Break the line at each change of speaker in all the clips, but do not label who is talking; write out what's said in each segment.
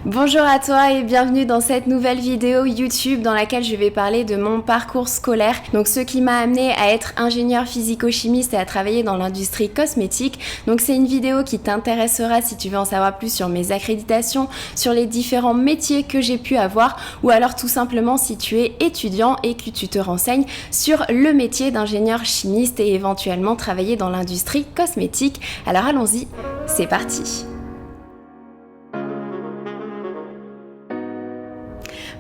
Bonjour à toi et bienvenue dans cette nouvelle vidéo YouTube dans laquelle je vais parler de mon parcours scolaire. Donc ce qui m'a amené à être ingénieur physico-chimiste et à travailler dans l'industrie cosmétique. Donc c'est une vidéo qui t'intéressera si tu veux en savoir plus sur mes accréditations, sur les différents métiers que j'ai pu avoir ou alors tout simplement si tu es étudiant et que tu te renseignes sur le métier d'ingénieur chimiste et éventuellement travailler dans l'industrie cosmétique. Alors allons-y, c'est parti!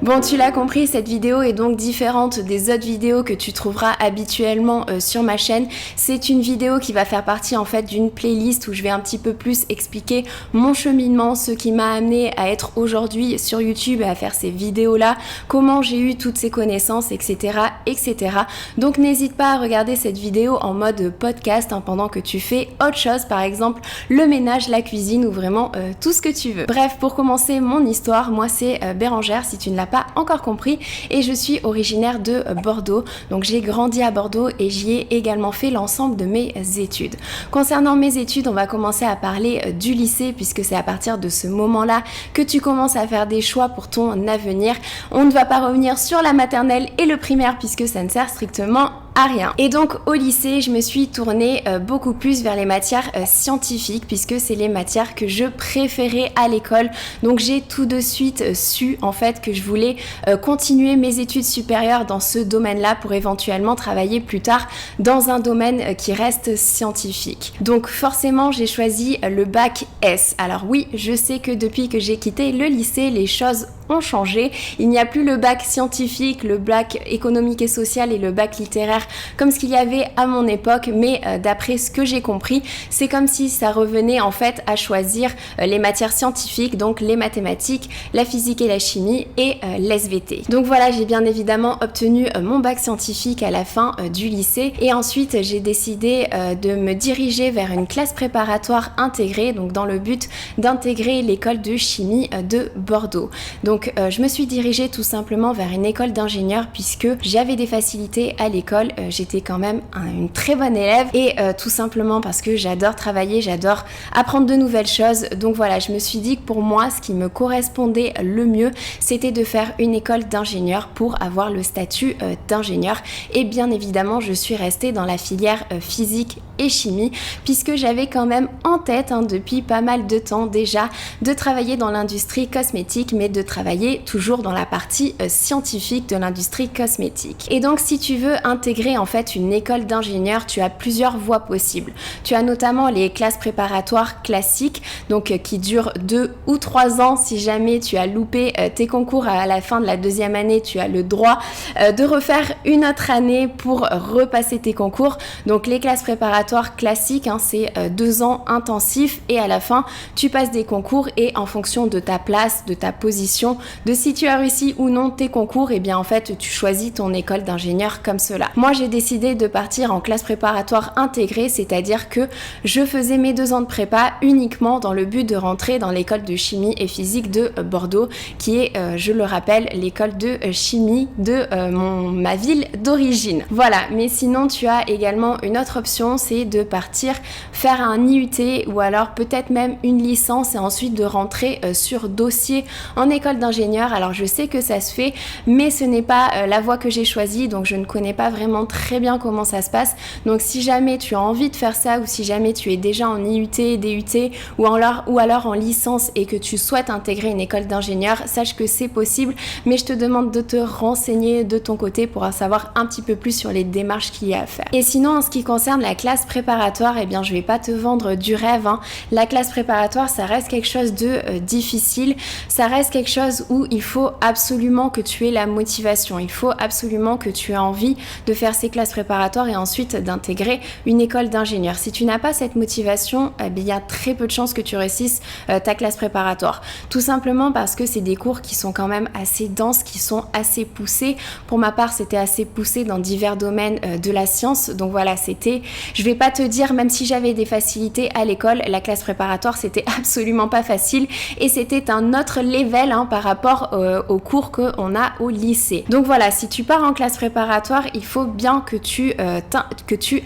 Bon, tu l'as compris, cette vidéo est donc différente des autres vidéos que tu trouveras habituellement sur ma chaîne. C'est une vidéo qui va faire partie en fait d'une playlist où je vais un petit peu plus expliquer mon cheminement, ce qui m'a amené à être aujourd'hui sur YouTube et à faire ces vidéos-là, comment j'ai eu toutes ces connaissances, etc. etc. Donc n'hésite pas à regarder cette vidéo en mode podcast pendant que tu fais autre chose, par exemple le ménage, la cuisine ou vraiment tout ce que tu veux. Bref, pour commencer mon histoire, moi c'est Bérangère, si tu ne l'as pas encore compris, et je suis originaire de Bordeaux. Donc j'ai grandi à Bordeaux et j'y ai également fait l'ensemble de mes études. Concernant mes études, on va commencer à parler du lycée puisque c'est à partir de ce moment-là que tu commences à faire des choix pour ton avenir. On ne va pas revenir sur la maternelle et le primaire puisque ça ne sert strictement à rien. Et donc au lycée, je me suis tournée beaucoup plus vers les matières scientifiques puisque c'est les matières que je préférais à l'école. Donc j'ai tout de suite su en fait que je voulais continuer mes études supérieures dans ce domaine-là pour éventuellement travailler plus tard dans un domaine qui reste scientifique. Donc forcément, j'ai choisi le bac S. Alors oui, je sais que depuis que j'ai quitté le lycée, les choses ont changé. Il n'y a plus le bac scientifique, le bac économique et social et le bac littéraire comme ce qu'il y avait à mon époque, mais d'après ce que j'ai compris, c'est comme si ça revenait en fait à choisir les matières scientifiques, donc les mathématiques, la physique et la chimie et l'SVT. Donc voilà, j'ai bien évidemment obtenu mon bac scientifique à la fin du lycée et ensuite j'ai décidé de me diriger vers une classe préparatoire intégrée, donc dans le but d'intégrer l'école de chimie de Bordeaux. Donc je me suis dirigée tout simplement vers une école d'ingénieur puisque j'avais des facilités à l'école, j'étais quand même une très bonne élève et tout simplement parce que j'adore travailler, j'adore apprendre de nouvelles choses. Donc voilà, je me suis dit que pour moi, ce qui me correspondait le mieux, c'était de faire une école d'ingénieur pour avoir le statut d'ingénieur. Et bien évidemment, je suis restée dans la filière physique et chimie puisque j'avais quand même en tête depuis pas mal de temps déjà de travailler dans l'industrie cosmétique, mais de travailler toujours dans la partie scientifique de l'industrie cosmétique. Et donc si tu veux intégrer en fait une école d'ingénieur, tu as plusieurs voies possibles. Tu as notamment les classes préparatoires classiques, donc qui durent 2 ou 3 ans. Si jamais tu as loupé tes concours à la fin de la deuxième année, tu as le droit de refaire une autre année pour repasser tes concours. Donc les classes préparatoires classiques, c'est 2 ans intensifs et à la fin tu passes des concours et en fonction de ta place, de ta position, de si tu as réussi ou non tes concours, et bien en fait tu choisis ton école d'ingénieur comme cela. Moi j'ai décidé de partir en classe préparatoire intégrée, c'est-à-dire que je faisais mes 2 ans de prépa uniquement dans le but de rentrer dans l'école de chimie et physique de Bordeaux, qui est, je le rappelle, l'école de chimie de ma ville d'origine. Voilà, mais sinon tu as également une autre option, c'est de partir faire un IUT ou alors peut-être même une licence et ensuite de rentrer sur dossier en école d'ingénieur. Alors je sais que ça se fait, mais ce n'est pas la voie que j'ai choisie, donc je ne connais pas vraiment très bien comment ça se passe. Donc si jamais tu as envie de faire ça ou si jamais tu es déjà en IUT, DUT ou alors en licence et que tu souhaites intégrer une école d'ingénieur, sache que c'est possible, mais je te demande de te renseigner de ton côté pour en savoir un petit peu plus sur les démarches qu'il y a à faire. Et sinon en ce qui concerne la classe préparatoire, eh bien je vais pas te vendre du rêve. La classe préparatoire, ça reste quelque chose de difficile, ça reste quelque chose où il faut absolument que tu aies la motivation, il faut absolument que tu aies envie de faire ces classes préparatoires et ensuite d'intégrer une école d'ingénieur. Si tu n'as pas cette motivation, il y a très peu de chances que tu réussisses ta classe préparatoire. Tout simplement parce que c'est des cours qui sont quand même assez denses, qui sont assez poussés. Pour ma part, c'était assez poussé dans divers domaines de la science. Donc voilà, je vais pas te dire, même si j'avais des facilités à l'école, la classe préparatoire, c'était absolument pas facile et c'était un autre level par rapport aux cours qu'on a au lycée. Donc voilà, si tu pars en classe préparatoire, il faut bien que tu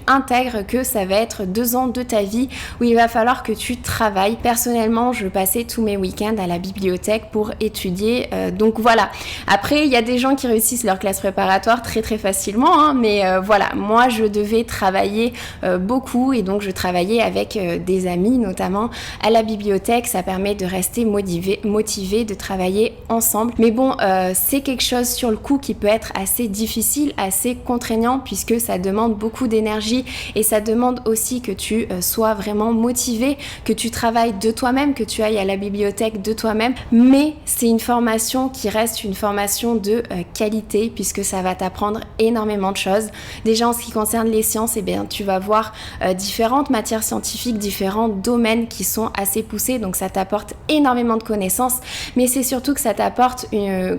intègres que ça va être 2 ans de ta vie où il va falloir que tu travailles. Personnellement, je passais tous mes week-ends à la bibliothèque pour étudier. Donc voilà. Après, il y a des gens qui réussissent leur classe préparatoire très très facilement, hein, mais voilà, moi je devais travailler beaucoup et donc je travaillais avec des amis notamment à la bibliothèque. Ça permet de rester motivé, de travailler ensemble. Mais bon, c'est quelque chose sur le coup qui peut être assez difficile, assez contraignant puisque ça demande beaucoup d'énergie et ça demande aussi que tu sois vraiment motivé, que tu travailles de toi-même, que tu ailles à la bibliothèque de toi-même. Mais c'est une formation qui reste une formation de qualité puisque ça va t'apprendre énormément de choses. Déjà en ce qui concerne les sciences, eh bien, tu vas voir différentes matières scientifiques, différents domaines qui sont assez poussés, donc ça t'apporte énormément de connaissances, mais c'est surtout que ça t'apporte,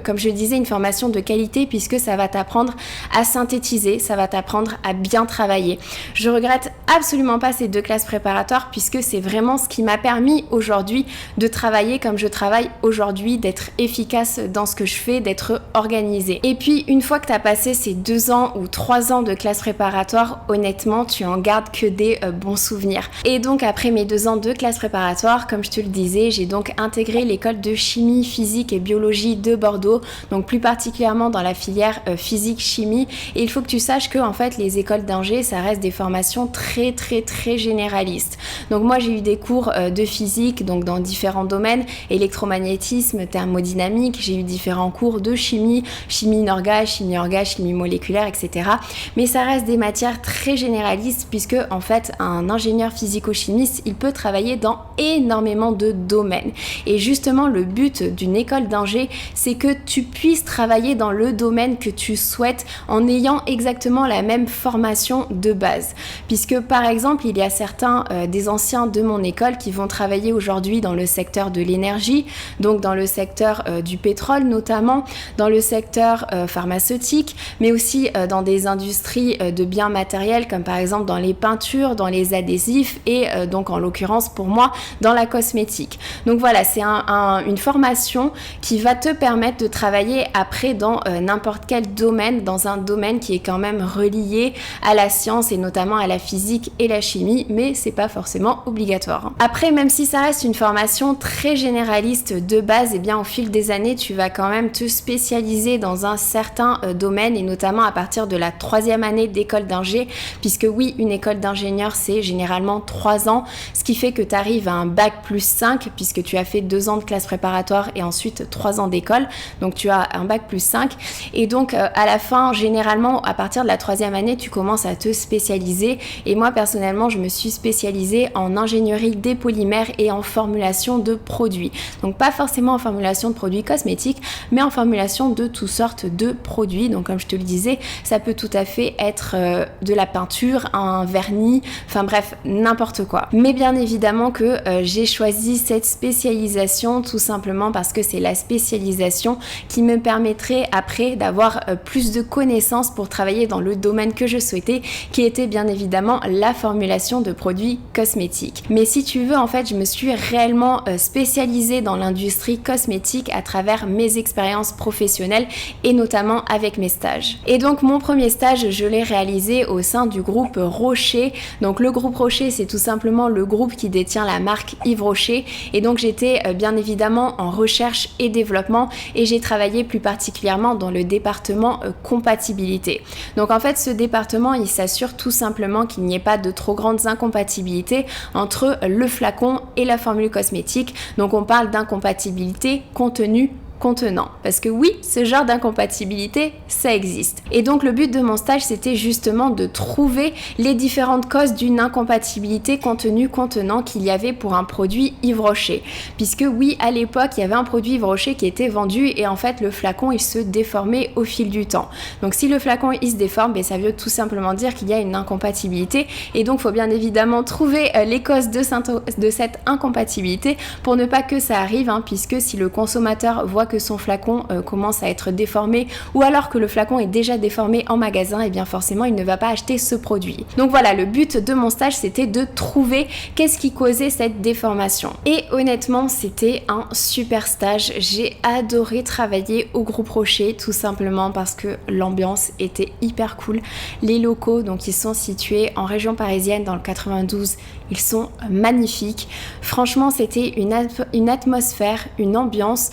comme je disais, une formation de qualité puisque ça va t'apprendre à synthétiser, ça va t'apprendre à bien travailler. Je regrette absolument pas ces 2 classes préparatoires puisque c'est vraiment ce qui m'a permis aujourd'hui de travailler comme je travaille aujourd'hui, d'être efficace dans ce que je fais, d'être organisée. Et puis une fois que tu as passé ces 2 ans ou 3 ans de classe préparatoire, honnêtement tu en gardes que des bons souvenirs. Et donc après mes 2 ans de classe préparatoire, comme je te le disais, j'ai donc intégré l'école de chimie, physique et biologie de Bordeaux, donc plus particulièrement dans la filière physique-chimie. Et il faut que tu saches que en fait les écoles d'ingé, ça reste des formations très très très généralistes. Donc moi j'ai eu des cours de physique donc dans différents domaines, électromagnétisme, thermodynamique, j'ai eu différents cours de chimie, chimie inorga, chimie moléculaire, etc. Mais ça reste des matières très généralistes puisque en fait un ingénieur physico-chimiste, il peut travailler dans énormément de domaines. Et justement le but d'une école d'ingé, c'est que tu puisses travailler dans le domaine que tu souhaites en ayant exactement la même formation de base. Puisque par exemple, il y a certains des anciens de mon école qui vont travailler aujourd'hui dans le secteur de l'énergie, donc dans le secteur du pétrole notamment, dans le secteur pharmaceutique, mais aussi dans des industries de biens matériels comme par exemple dans les peintures, dans les adhésifs et donc en l'occurrence pour moi dans la cosmétique. Donc voilà, c'est une formation qui va te permettre de travailler après dans n'importe quel domaine, dans un domaine qui est quand même relié à la science et notamment à la physique et la chimie, mais c'est pas forcément obligatoire. Après, même si ça reste une formation très généraliste de base, et bien au fil des années, tu vas quand même te spécialiser dans un certain domaine et notamment à partir de la 3e année d'école d'ingé, puisque oui, une école d'ingénieur c'est généralement 3 ans, ce qui fait que tu arrives à un bac plus 5 puisque tu as fait 2 ans de classe préparatoire et ensuite 3 ans d'école, donc tu as un bac plus 5 et donc à la fin, généralement à partir de la 3e année, tu commences à te spécialiser et moi personnellement je me suis spécialisée en ingénierie des polymères et en formulation de produits, donc pas forcément en formulation de produits cosmétiques mais en formulation de toutes sortes de produits. Donc comme je te le disais, ça peut tout à fait être de la peinture, un vernis, enfin bref, n'importe quoi. Mais bien évidemment que j'ai choisi cette spécialisation tout simplement parce que c'est la spécialisation qui me permettrait après d'avoir plus de connaissances pour travailler dans le domaine que je souhaitais, qui était bien évidemment la formulation de produits cosmétiques. Mais si tu veux, en fait, je me suis réellement spécialisée dans l'industrie cosmétique à travers mes expériences professionnelles et notamment avec mes stages. Et donc mon premier stage, je l'ai réalisé au sein du groupe Rocher. Donc le groupe Rocher, c'est tout simplement le groupe qui détient la marque Yves Rocher. Et donc j'étais bien évidemment en recherche et développement et j'ai travaillé plus particulièrement dans le département compatibilité. Donc en fait, ce département, il s'assure tout simplement qu'il n'y ait pas de trop grandes incompatibilités entre le flacon et la formule cosmétique. Donc on parle d'incompatibilité contenu contenant. Parce que oui, ce genre d'incompatibilité, ça existe. Et donc le but de mon stage, c'était justement de trouver les différentes causes d'une incompatibilité contenu-contenant qu'il y avait pour un produit Yves Rocher. Puisque oui, à l'époque, il y avait un produit Yves Rocher qui était vendu et en fait, le flacon, il se déformait au fil du temps. Donc si le flacon, il se déforme, ça veut tout simplement dire qu'il y a une incompatibilité et donc, il faut bien évidemment trouver les causes de cette incompatibilité pour ne pas que ça arrive, puisque si le consommateur voit que son flacon commence à être déformé ou alors que le flacon est déjà déformé en magasin, et bien forcément il ne va pas acheter ce produit. Donc voilà, le but de mon stage c'était de trouver qu'est-ce qui causait cette déformation. Et honnêtement c'était un super stage, j'ai adoré travailler au Groupe Rocher tout simplement parce que l'ambiance était hyper cool. Les locaux donc ils sont situés en région parisienne dans le 92, ils sont magnifiques. Franchement c'était une atmosphère, une ambiance,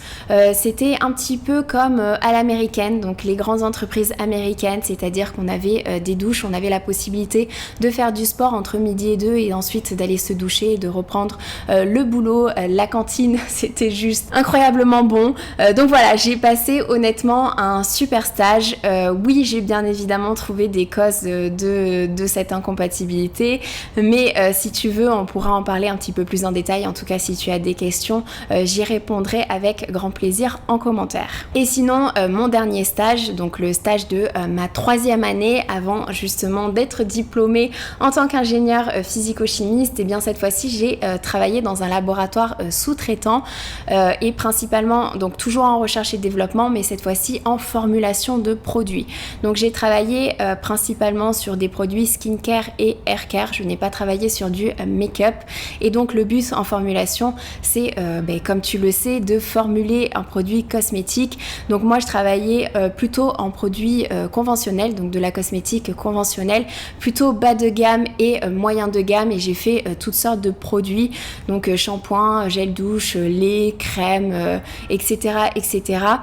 c'était un petit peu comme à l'américaine, donc les grandes entreprises américaines, c'est-à-dire qu'on avait des douches, on avait la possibilité de faire du sport entre midi et 2 et ensuite d'aller se doucher et de reprendre le boulot, la cantine, c'était juste incroyablement bon. Donc voilà, j'ai passé honnêtement un super stage. Oui, j'ai bien évidemment trouvé des causes de cette incompatibilité, mais si tu veux, on pourra en parler un petit peu plus en détail. En tout cas, si tu as des questions, j'y répondrai avec grand plaisir en commentaire. Et sinon, mon dernier stage, donc le stage de ma 3e année avant justement d'être diplômée en tant qu'ingénieur physico-chimiste, et bien cette fois-ci j'ai travaillé dans un laboratoire sous-traitant et principalement donc toujours en recherche et développement, mais cette fois-ci en formulation de produits. Donc j'ai travaillé principalement sur des produits skincare et haircare, je n'ai pas travaillé sur du make-up, et donc le but en formulation c'est comme tu le sais de formuler un produit cosmétique. Donc moi je travaillais plutôt en produits conventionnels, donc de la cosmétique conventionnelle, plutôt bas de gamme et moyen de gamme, et j'ai fait toutes sortes de produits, donc shampoing, gel douche, lait, crème, etc. etc.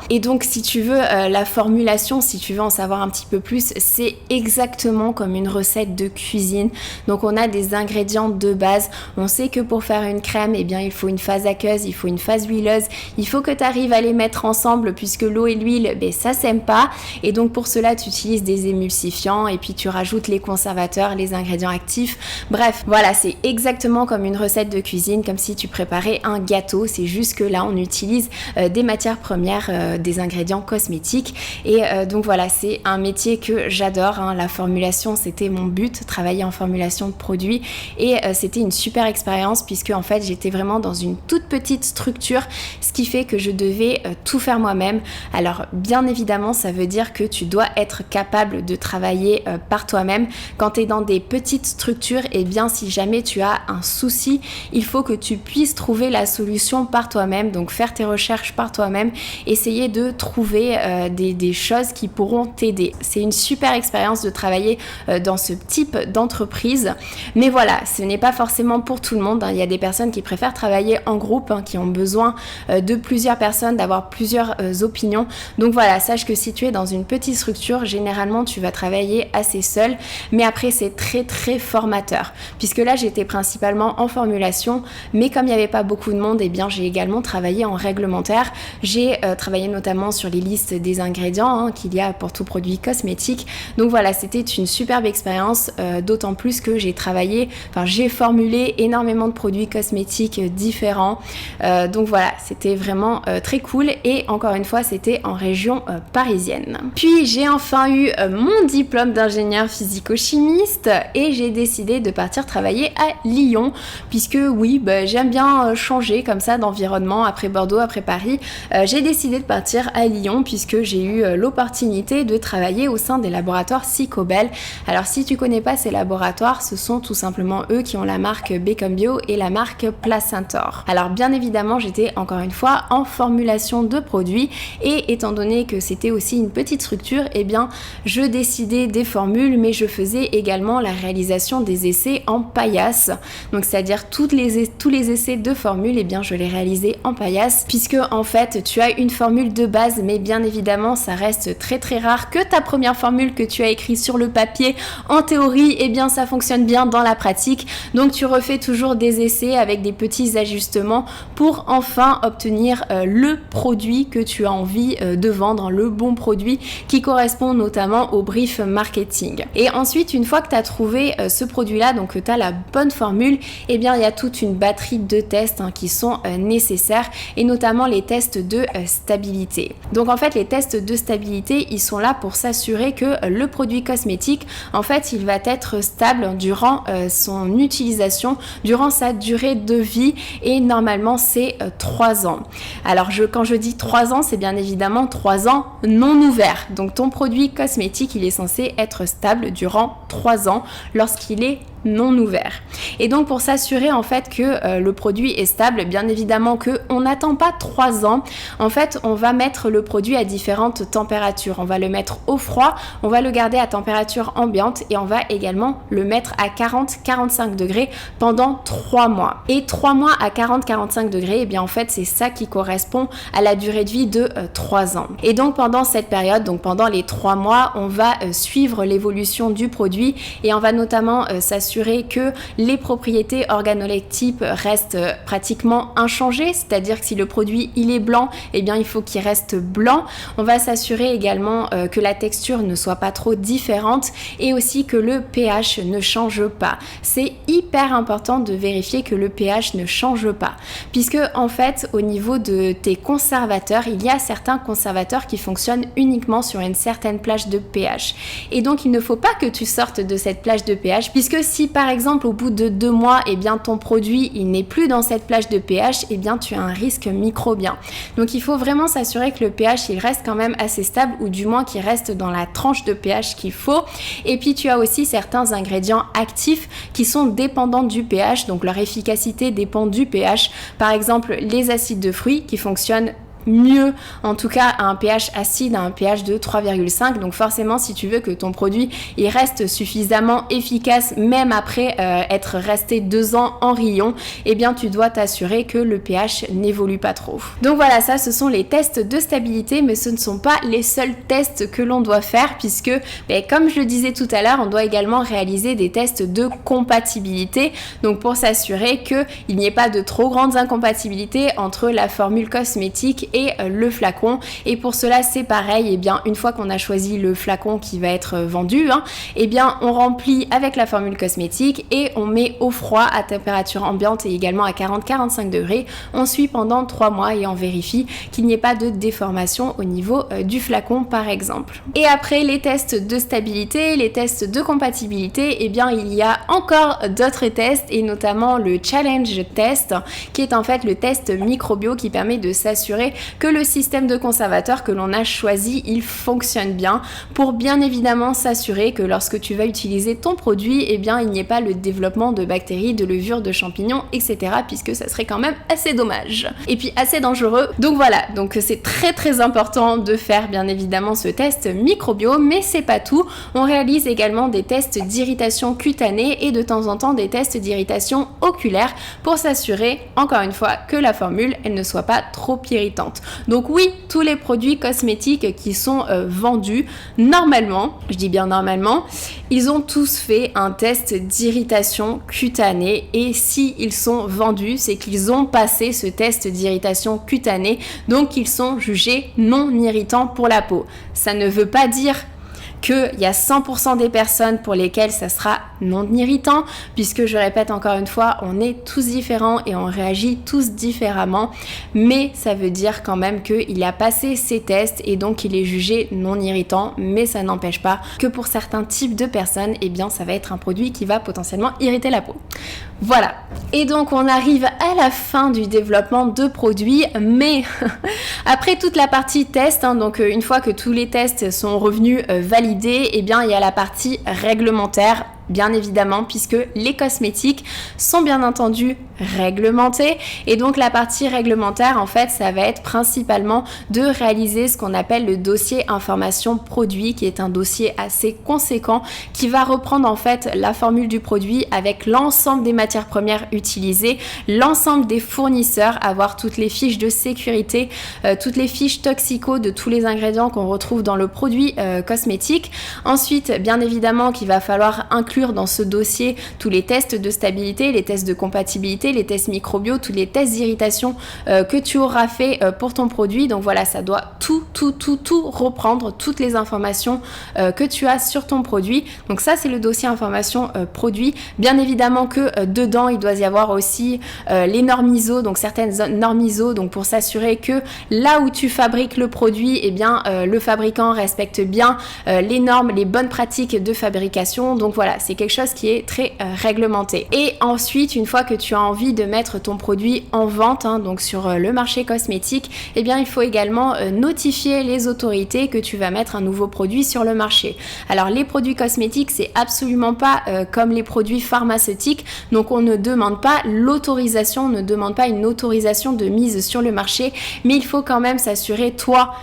Et donc si tu veux la formulation, si tu veux en savoir un petit peu plus, c'est exactement comme une recette de cuisine. Donc on a des ingrédients de base, on sait que pour faire une crème, eh bien il faut une phase aqueuse, il faut une phase huileuse, il faut que tu arrives à les mettre ensemble puisque l'eau et l'huile, ça s'aime pas, et donc pour cela tu utilises des émulsifiants et puis tu rajoutes les conservateurs, les ingrédients actifs. Bref, voilà, c'est exactement comme une recette de cuisine, comme si tu préparais un gâteau, c'est juste que là on utilise des matières premières, des ingrédients cosmétiques, et donc voilà, c'est un métier que j'adore, hein. La formulation c'était mon but, travailler en formulation de produits, et c'était une super expérience puisque en fait j'étais vraiment dans une toute petite structure, ce qui fait que je devais tout faire moi-même. Alors bien évidemment ça veut dire que tu dois être capable de travailler par toi-même. Quand tu es dans des petites structures, et bien si jamais tu as un souci, il faut que tu puisses trouver la solution par toi-même, donc faire tes recherches par toi-même, essayer de trouver des choses qui pourront t'aider. C'est une super expérience de travailler dans ce type d'entreprise, mais voilà, ce n'est pas forcément pour tout le monde, hein. Il y a des personnes qui préfèrent travailler en groupe, hein, qui ont besoin de plusieurs personnes, d'avoir plusieurs opinions. Donc voilà, sache que si tu es dans une petite structure, généralement tu vas travailler assez seul, mais après c'est très très formateur, puisque là j'étais principalement en formulation, mais comme il n'y avait pas beaucoup de monde, et bien j'ai également travaillé en réglementaire. J'ai travaillé notamment sur les listes des ingrédients, hein, qu'il y a pour tout produit cosmétique. Donc voilà, c'était une superbe expérience, d'autant plus que j'ai formulé énormément de produits cosmétiques différents. Donc voilà, c'était vraiment très cool, et encore une fois c'était en région parisienne. Puis j'ai enfin eu mon diplôme d'ingénieur physico-chimiste et j'ai décidé de partir travailler à Lyon, puisque oui, j'aime bien changer comme ça d'environnement. Après Bordeaux, après Paris, j'ai décidé de partir à Lyon puisque j'ai eu l'opportunité de travailler au sein des laboratoires Psychobel. Alors si tu connais pas ces laboratoires, ce sont tout simplement eux qui ont la marque Become Bio et la marque Placentor. Alors bien évidemment j'étais encore une fois en formulation de produits, et étant donné que c'était aussi une petite structure, eh bien je décidais des formules, mais je faisais également la réalisation des essais en paillasse. Donc c'est-à-dire tous les essais de formules, eh bien je les réalisais en paillasse, puisque en fait tu as une formule de base, mais bien évidemment ça reste très très rare que ta première formule que tu as écrite sur le papier en théorie, eh bien ça fonctionne bien dans la pratique. Donc tu refais toujours des essais avec des petits ajustements pour enfin obtenir le produit que tu as envie de vendre, le bon produit qui correspond notamment au brief marketing. Et ensuite, une fois que tu as trouvé ce produit-là, donc que tu as la bonne formule, eh bien il y a toute une batterie de tests qui sont nécessaires, et notamment les tests de stabilité. Donc en fait les tests de stabilité, ils sont là pour s'assurer que le produit cosmétique, en fait il va être stable durant son utilisation durant sa durée de vie et normalement c'est 3 ans. Alors quand je dis 3 ans, c'est bien évidemment 3 ans non ouverts. Donc ton produit cosmétique, il est censé être stable durant 3 ans lorsqu'il est non ouvert. Et donc pour s'assurer en fait que le produit est stable, bien évidemment que on n'attend pas 3 ans. En fait, on va mettre le produit à différentes températures. On va le mettre au froid, on va le garder à température ambiante et on va également le mettre à 40-45 degrés pendant 3 mois. Et 3 mois à 40-45 degrés, et bien en fait c'est ça qui correspond à la durée de vie de 3 ans. Et donc pendant cette période, donc pendant les 3 mois, on va suivre l'évolution du produit et on va notamment s'assurer que les propriétés organoleptiques restent pratiquement inchangées, c'est-à-dire que si le produit il est blanc, eh bien il faut qu'il reste blanc. On va s'assurer également que la texture ne soit pas trop différente et aussi que le pH ne change pas. C'est hyper important de vérifier que le pH ne change pas, puisque en fait au niveau de tes conservateurs, il y a certains conservateurs qui fonctionnent uniquement sur une certaine plage de pH. Et donc il ne faut pas que tu sortes de cette plage de pH, puisque si par exemple au bout de 2 mois, eh bien ton produit il n'est plus dans cette plage de pH, eh bien tu as un risque microbien. Donc il faut vraiment s'assurer que le pH il reste quand même assez stable, ou du moins qu'il reste dans la tranche de pH qu'il faut. Et puis tu as aussi certains ingrédients actifs qui sont dépendants du pH, donc leur efficacité dépend du pH. Par exemple les acides de fruits qui fonctionnent mieux, en tout cas à un pH acide, à un pH de 3,5. Donc forcément, si tu veux que ton produit il reste suffisamment efficace même après être resté 2 ans en rayon, eh bien tu dois t'assurer que le pH n'évolue pas trop. Donc voilà, ça ce sont les tests de stabilité, mais ce ne sont pas les seuls tests que l'on doit faire, puisque comme je le disais tout à l'heure, on doit également réaliser des tests de compatibilité, donc pour s'assurer qu'il n'y ait pas de trop grandes incompatibilités entre la formule cosmétique et le flacon. Et pour cela c'est pareil, et bien une fois qu'on a choisi le flacon qui va être vendu, et bien on remplit avec la formule cosmétique et on met au froid à température ambiante et également à 40-45 degrés. On suit pendant 3 mois et on vérifie qu'il n'y ait pas de déformation au niveau du flacon par exemple. Et après les tests de stabilité, les tests de compatibilité, et bien il y a encore d'autres tests, et notamment le challenge test qui est en fait le test microbio qui permet de s'assurer que le système de conservateur que l'on a choisi, il fonctionne bien, pour bien évidemment s'assurer que lorsque tu vas utiliser ton produit, eh bien il n'y ait pas le développement de bactéries, de levures, de champignons, etc. puisque ça serait quand même assez dommage. Et puis assez dangereux. Donc voilà, donc c'est très important de faire bien évidemment ce test microbio, mais c'est pas tout. On réalise également des tests d'irritation cutanée et de temps en temps des tests d'irritation oculaire pour s'assurer, encore une fois, que la formule, elle ne soit pas trop irritante. Donc oui, tous les produits cosmétiques qui sont vendus, normalement, je dis bien normalement, ils ont tous fait un test d'irritation cutanée, et si ils sont vendus, c'est qu'ils ont passé ce test d'irritation cutanée, donc ils sont jugés non irritants pour la peau. Ça ne veut pas dire qu'il y a 100% des personnes pour lesquelles ça sera non irritant, puisque je répète encore une fois, on est tous différents et on réagit tous différemment, mais ça veut dire quand même qu'il a passé ses tests et donc il est jugé non irritant, mais ça n'empêche pas que pour certains types de personnes, eh bien ça va être un produit qui va potentiellement irriter la peau. Voilà, et donc on arrive à la fin du développement de produits, mais après toute la partie test, donc une fois que tous les tests sont revenus validés, et bien il y a la partie réglementaire, bien évidemment, puisque les cosmétiques sont bien entendu réglementés, et donc la partie réglementaire en fait ça va être principalement de réaliser ce qu'on appelle le dossier information produit, qui est un dossier assez conséquent qui va reprendre en fait la formule du produit avec l'ensemble des matières premières utilisées, l'ensemble des fournisseurs, avoir toutes les fiches de sécurité, toutes les fiches toxico de tous les ingrédients qu'on retrouve dans le produit cosmétique. Ensuite bien évidemment qu'il va falloir inclure dans ce dossier tous les tests de stabilité, les tests de compatibilité, les tests microbiaux, tous les tests d'irritation que tu auras fait pour ton produit. Donc voilà, ça doit tout reprendre, toutes les informations que tu as sur ton produit. Donc ça c'est le dossier information produit. Bien évidemment que dedans il doit y avoir aussi les normes ISO, donc certaines normes ISO, donc pour s'assurer que là où tu fabriques le produit, eh bien le fabricant respecte bien les normes, les bonnes pratiques de fabrication. Donc voilà, c'est quelque chose qui est très réglementé. Et ensuite, une fois que tu as envie de mettre ton produit en vente, hein, donc sur le marché cosmétique, eh bien il faut également notifier les autorités que tu vas mettre un nouveau produit sur le marché. Alors les produits cosmétiques, c'est absolument pas comme les produits pharmaceutiques, donc on ne demande pas l'autorisation, on ne demande pas une autorisation de mise sur le marché, mais il faut quand même s'assurer, toi,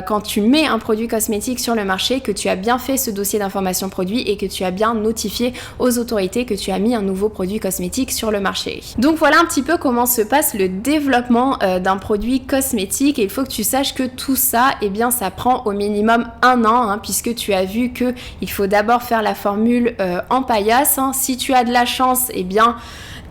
quand tu mets un produit cosmétique sur le marché, que tu as bien fait ce dossier d'information produit et que tu as bien notifié aux autorités que tu as mis un nouveau produit cosmétique sur le marché. Donc voilà un petit peu comment se passe le développement d'un produit cosmétique, et il faut que tu saches que tout ça, eh bien ça prend au minimum 1 an, hein, puisque tu as vu que il faut d'abord faire la formule en paillasse, hein. Si tu as de la chance, eh bien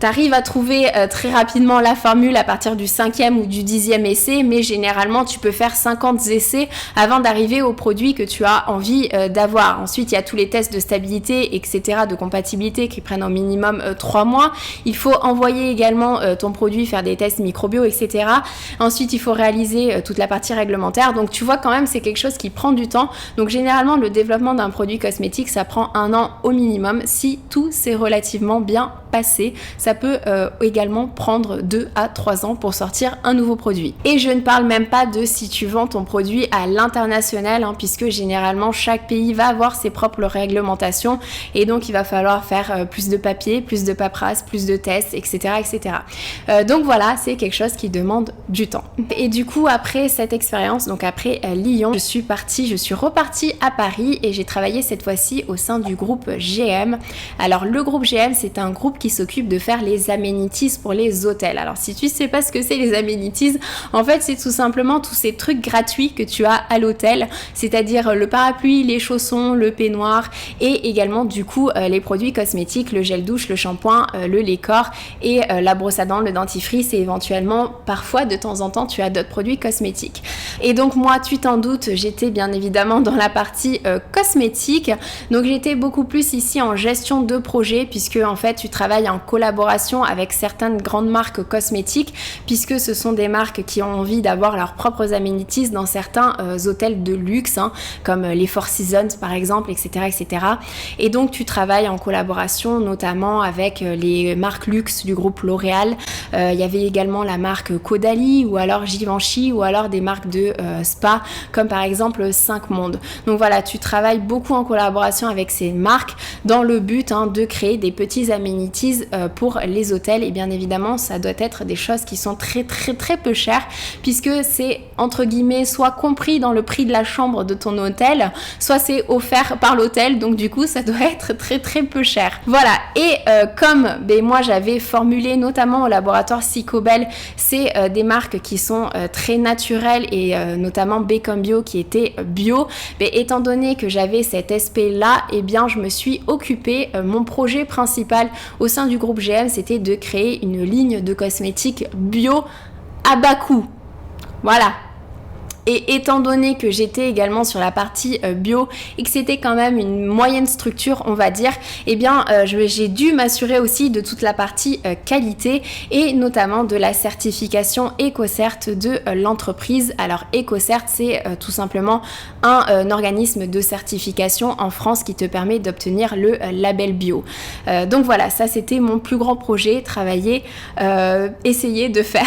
t'arrives à trouver très rapidement la formule à partir du 5e ou du 10e essai, mais généralement tu peux faire 50 essais avant d'arriver au produit que tu as envie d'avoir. Ensuite, il y a tous les tests de stabilité, etc., de compatibilité qui prennent au minimum 3 mois. Il faut envoyer également ton produit, faire des tests microbiaux, etc. Ensuite, il faut réaliser toute la partie réglementaire. Donc tu vois quand même, c'est quelque chose qui prend du temps. Donc généralement, le développement d'un produit cosmétique, ça prend 1 an au minimum si tout s'est relativement bien passé. Ça peut également prendre 2 à 3 ans pour sortir un nouveau produit. Et je ne parle même pas de si tu vends ton produit à l'international, hein, puisque généralement chaque pays va avoir ses propres réglementations et donc il va falloir faire plus de papier, plus de paperasse, plus de tests, etc. etc. Donc voilà, c'est quelque chose qui demande du temps. Et du coup, après cette expérience, donc après Lyon, je suis repartie à Paris et j'ai travaillé cette fois-ci au sein du groupe GM. Alors le groupe GM, c'est un groupe qui s'occupe de faire les amenities pour les hôtels. Alors si tu sais pas ce que c'est les amenities, en fait c'est tout simplement tous ces trucs gratuits que tu as à l'hôtel, c'est-à-dire le parapluie, les chaussons, le peignoir et également du coup les produits cosmétiques, le gel douche, le shampoing, le lait corps et la brosse à dents, le dentifrice et éventuellement parfois de temps en temps tu as d'autres produits cosmétiques. Et donc moi, tu t'en doutes, j'étais bien évidemment dans la partie cosmétique, donc j'étais beaucoup plus ici en gestion de projet puisque en fait tu travailles en collaboration avec certaines grandes marques cosmétiques puisque ce sont des marques qui ont envie d'avoir leurs propres amenities dans certains hôtels de luxe, hein, comme les Four Seasons par exemple, etc., etc. Et donc tu travailles en collaboration notamment avec les marques luxe du groupe L'Oréal. Il y avait également la marque Caudalie ou alors Givenchy ou alors des marques de spa comme par exemple 5 Monde. Donc voilà, tu travailles beaucoup en collaboration avec ces marques dans le but, hein, de créer des petits amenities pour les hôtels. Et bien évidemment, ça doit être des choses qui sont très très très peu chères puisque c'est entre guillemets soit compris dans le prix de la chambre de ton hôtel, soit c'est offert par l'hôtel, donc du coup ça doit être très très peu cher. Voilà, et comme moi j'avais formulé notamment au laboratoire Psychobel, c'est des marques qui sont très naturelles et notamment Become Bio qui était bio, mais étant donné que j'avais cet aspect là, et bien je me suis occupée, mon projet principal au sein du groupe GM, c'était de créer une ligne de cosmétiques bio à bas coût. Voilà. Et étant donné que j'étais également sur la partie bio et que c'était quand même une moyenne structure, on va dire, eh bien j'ai dû m'assurer aussi de toute la partie qualité et notamment de la certification EcoCert de l'entreprise. Alors EcoCert, c'est tout simplement un organisme de certification en France qui te permet d'obtenir le label bio. Donc voilà, ça c'était mon plus grand projet, travailler, essayer de faire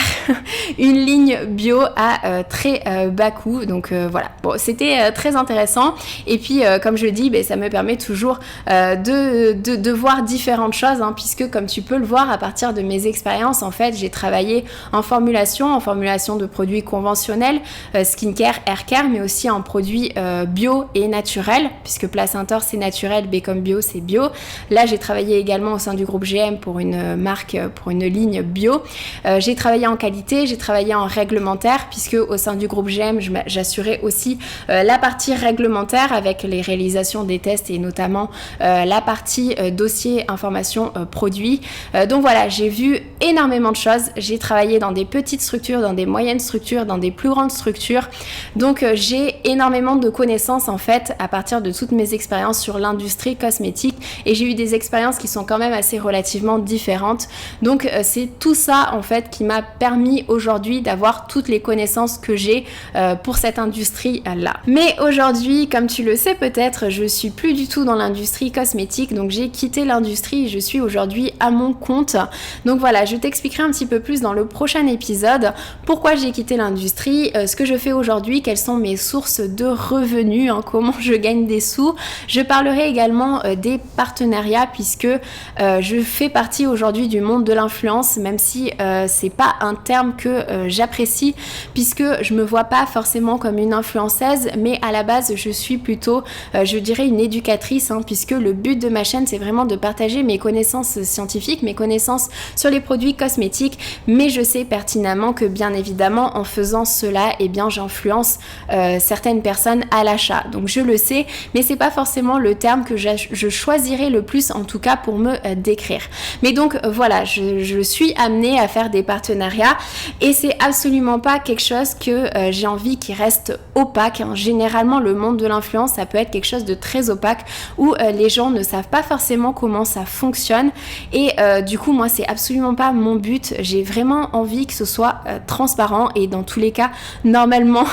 une ligne bio à très bas coût. Donc voilà, bon, c'était très intéressant et puis comme je le dis, ça me permet toujours de voir différentes choses, hein, puisque comme tu peux le voir à partir de mes expériences, en fait j'ai travaillé en formulation de produits conventionnels, skincare, haircare, mais aussi en produits bio et naturels, puisque Placentor c'est naturel, Become Bio c'est bio. Là j'ai travaillé également au sein du groupe GM pour une marque, pour une ligne bio. J'ai travaillé en qualité, j'ai travaillé en réglementaire, puisque au sein du groupe GM j'assurais aussi la partie réglementaire avec les réalisations des tests et notamment la partie dossier information produit. Donc voilà, j'ai vu énormément de choses. J'ai travaillé dans des petites structures, dans des moyennes structures, dans des plus grandes structures. Donc j'ai énormément de connaissances en fait à partir de toutes mes expériences sur l'industrie cosmétique et j'ai eu des expériences qui sont quand même assez relativement différentes. Donc c'est tout ça en fait qui m'a permis aujourd'hui d'avoir toutes les connaissances que j'ai pour cette industrie-là. Mais aujourd'hui, comme tu le sais peut-être, je suis plus du tout dans l'industrie cosmétique, donc j'ai quitté l'industrie et je suis aujourd'hui à mon compte. Donc voilà, je t'expliquerai un petit peu plus dans le prochain épisode pourquoi j'ai quitté l'industrie, ce que je fais aujourd'hui, quelles sont mes sources de revenus, comment je gagne des sous. Je parlerai également des partenariats puisque je fais partie aujourd'hui du monde de l'influence, même si c'est pas un terme que j'apprécie puisque je me vois pas forcément comme une influenceuse, mais à la base je suis plutôt je dirais une éducatrice puisque le but de ma chaîne c'est vraiment de partager mes connaissances scientifiques, mes connaissances sur les produits cosmétiques, mais je sais pertinemment que bien évidemment en faisant cela j'influence certaines personnes à l'achat, donc je le sais, mais c'est pas forcément le terme que je choisirais le plus en tout cas pour me décrire. Mais donc voilà, je suis amenée à faire des partenariats et c'est absolument pas quelque chose que j'ai envie qui reste opaque. Généralement le monde de l'influence ça peut être quelque chose de très opaque où les gens ne savent pas forcément comment ça fonctionne et du coup moi c'est absolument pas mon but. J'ai vraiment envie que ce soit transparent et dans tous les cas normalement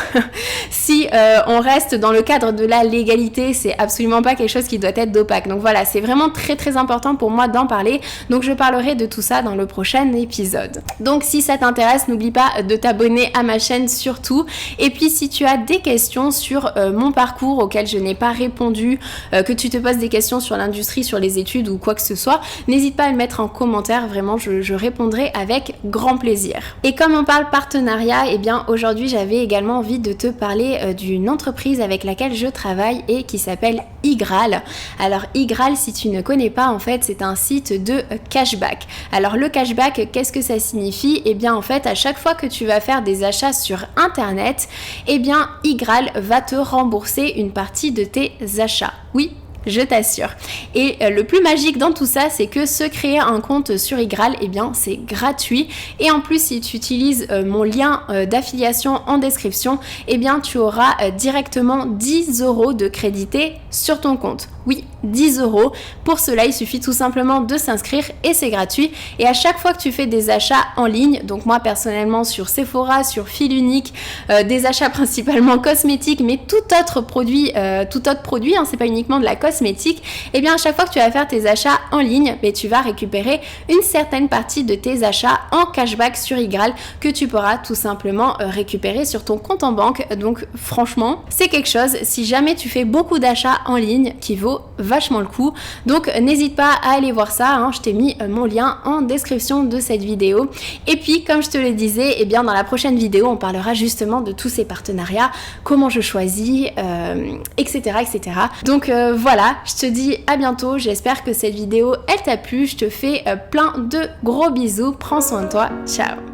si on reste dans le cadre de la légalité c'est absolument pas quelque chose qui doit être opaque. Donc voilà, c'est vraiment très très important pour moi d'en parler, donc je parlerai de tout ça dans le prochain épisode. Donc si ça t'intéresse, n'oublie pas de t'abonner à ma chaîne surtout, et puis si tu as des questions sur mon parcours auquel je n'ai pas répondu, que tu te poses des questions sur l'industrie, sur les études ou quoi que ce soit, n'hésite pas à le mettre en commentaire, vraiment je répondrai avec grand plaisir. Et comme on parle partenariat, aujourd'hui j'avais également envie de te parler d'une entreprise avec laquelle je travaille et qui s'appelle Igral. Alors Igral, si tu ne connais pas, en fait c'est un site de cashback. Alors le cashback, qu'est-ce que ça signifie? En fait à chaque fois que tu vas faire des achats sur internet, Igral va te rembourser une partie de tes achats. Oui, je t'assure. Et le plus magique dans tout ça, c'est que se créer un compte sur Igral, c'est gratuit. Et en plus, si tu utilises mon lien d'affiliation en description, tu auras directement 10 € de crédité sur ton compte. Oui, 10 €. Pour cela, il suffit tout simplement de s'inscrire et c'est gratuit. Et à chaque fois que tu fais des achats en ligne, donc moi personnellement sur Sephora, sur Fil Unique, des achats principalement cosmétiques, mais tout autre produit, c'est pas uniquement de la cosmétique, à chaque fois que tu vas faire tes achats en ligne, tu vas récupérer une certaine partie de tes achats en cashback sur Igral que tu pourras tout simplement récupérer sur ton compte en banque. Donc franchement, c'est quelque chose, si jamais tu fais beaucoup d'achats en ligne, qui vaut vachement le coup. Donc n'hésite pas à aller voir ça, je t'ai mis mon lien en description de cette vidéo. Et puis comme je te le disais, dans la prochaine vidéo on parlera justement de tous ces partenariats, comment je choisis, etc. Donc voilà, je te dis à bientôt, j'espère que cette vidéo elle t'a plu, je te fais plein de gros bisous, prends soin de toi, ciao.